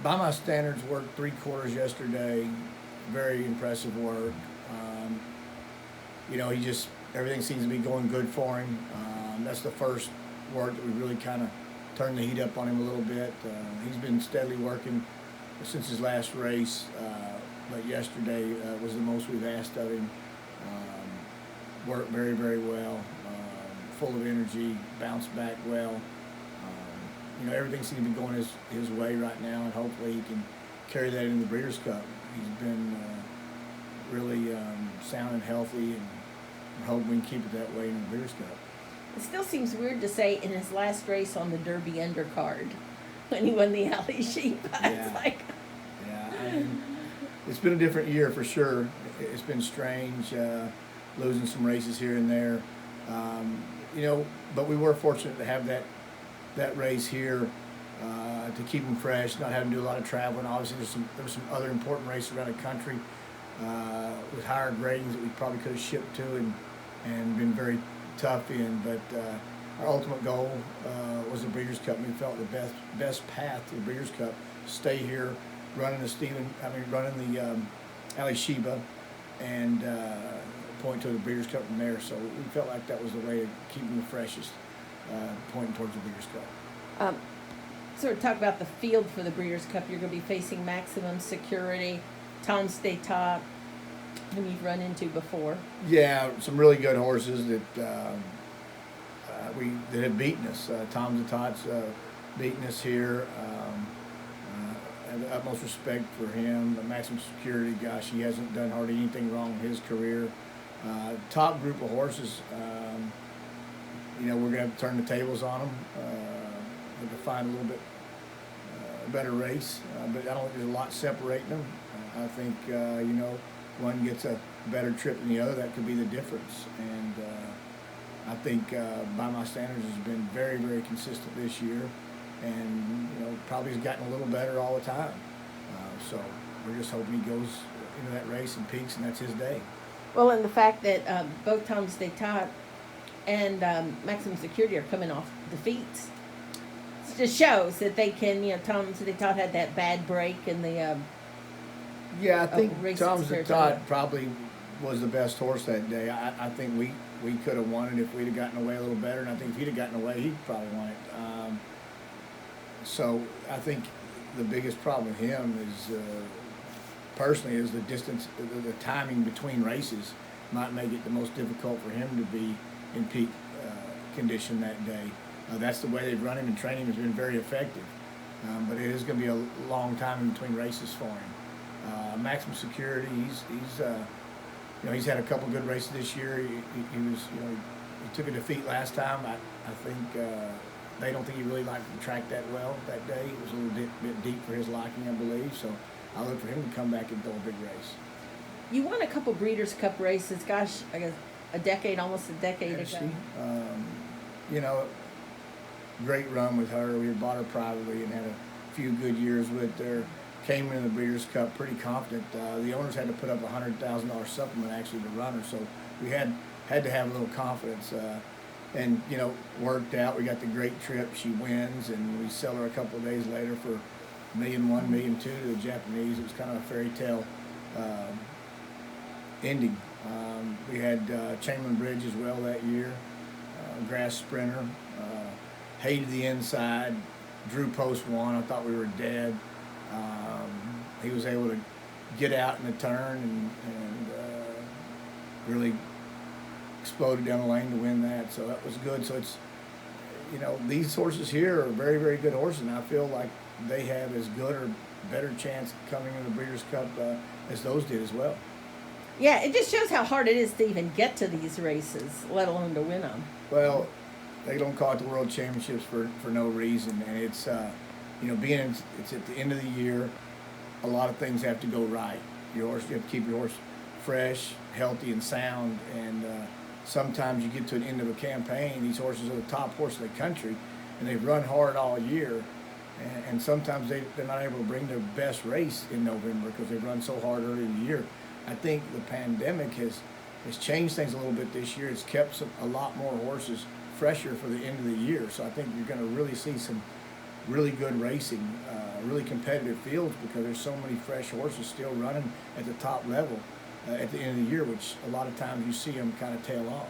by my standards, worked 3/4 yesterday. Very impressive work. He just everything seems to be going good for him. That's the first work that we really kind of turned the heat up on him a little bit. He's been steadily working since his last race, but yesterday was the most we've asked of him. Worked very, very well, full of energy, bounced back well. Everything seems to be going his way right now, and hopefully he can carry that in the Breeders' Cup. He's been really sound and healthy, and I hope we can keep it that way in the Breeders' Cup. It still seems weird to say in his last race on the Derby undercard when he won the Alley Sheep. It's like... Yeah, I mean, it's been a different year for sure. It's been strange, losing some races here and there. But we were fortunate to have that race here to keep him fresh, not having to do a lot of traveling. Obviously, there were some other important races around the country with higher gradings that we probably could have shipped to and been very tough in. But our ultimate goal was the Breeders' Cup. And we felt the best path to the Breeders' Cup, stay here, running the Ali Sheba, and point to the Breeders' Cup from there. So we felt like that was the way to keep him the freshest, pointing towards the Breeders' Cup. Sort of talk about the field for the Breeders' Cup. You're going to be facing Maximum Security, Tom's Day Top, whom you've run into before. Yeah, some really good horses that have beaten us. Tom's Day Top's beaten us here. I have the utmost respect for him. The Maximum Security, gosh, he hasn't done hardly anything wrong in his career. Top group of horses. We're going to have to turn the tables on them. To find a little bit better race, but I don't think there's a lot separating them. I think one gets a better trip than the other. That could be the difference. And I think by my standards has been very, very consistent this year, and probably has gotten a little better all the time. So we're just hoping he goes into that race and peaks, and that's his day. Well, and the fact that both Tom's Day Top and Maximum Security are coming off defeats just shows that they can, Tom's Day Top had that bad break in the yeah, I think race Tom's Day Top probably was the best horse that day. I think we could have won it if we'd have gotten away a little better, and I think if he'd have gotten away, he'd probably won it. So I think the biggest problem with him is, personally, is the distance, the timing between races might make it the most difficult for him to be in peak condition that day. That's the way they've run him, and training has been very effective. But it is going to be a long time in between races for him. Maximum Security, he's had a couple good races this year. He took a defeat last time. I think they don't think he really liked the track that well that day. It was a little bit deep for his liking, I believe. So I look for him to come back and throw a big race. You won a couple Breeders' Cup races, gosh, I guess almost a decade ago. Great run with her. We had bought her privately and had a few good years with her. Came into the Breeders' Cup pretty confident. The owners had to put up a $100,000 supplement actually to run her, so we had to have a little confidence. And worked out. We got the great trip. She wins, and we sell her a couple of days later for $1.1 million, $1.2 million to the Japanese. It was kind of a fairy tale ending. We had Chamberlain Bridge as well that year. Grass Sprinter. Hated the inside. Drew post one. I thought we were dead. He was able to get out in the turn and really exploded down the lane to win that. So that was good. So it's, these horses here are very, very good horses, and I feel like they have as good or better chance coming in the Breeders' Cup as those did as well. Yeah, it just shows how hard it is to even get to these races, let alone to win them. Well, they don't call it the World Championships for no reason, and it's it's at the end of the year. A lot of things have to go right. You have to keep your horse fresh, healthy, and sound. And sometimes you get to an end of a campaign. These horses are the top horse of the country, and they've run hard all year. And sometimes they're not able to bring their best race in November because they've run so hard early in the year. I think the pandemic has changed things a little bit this year. It's kept a lot more horses fresher for the end of the year. So I think you're going to really see some really good racing, really competitive fields because there's so many fresh horses still running at the top level at the end of the year, which a lot of times you see them kind of tail off.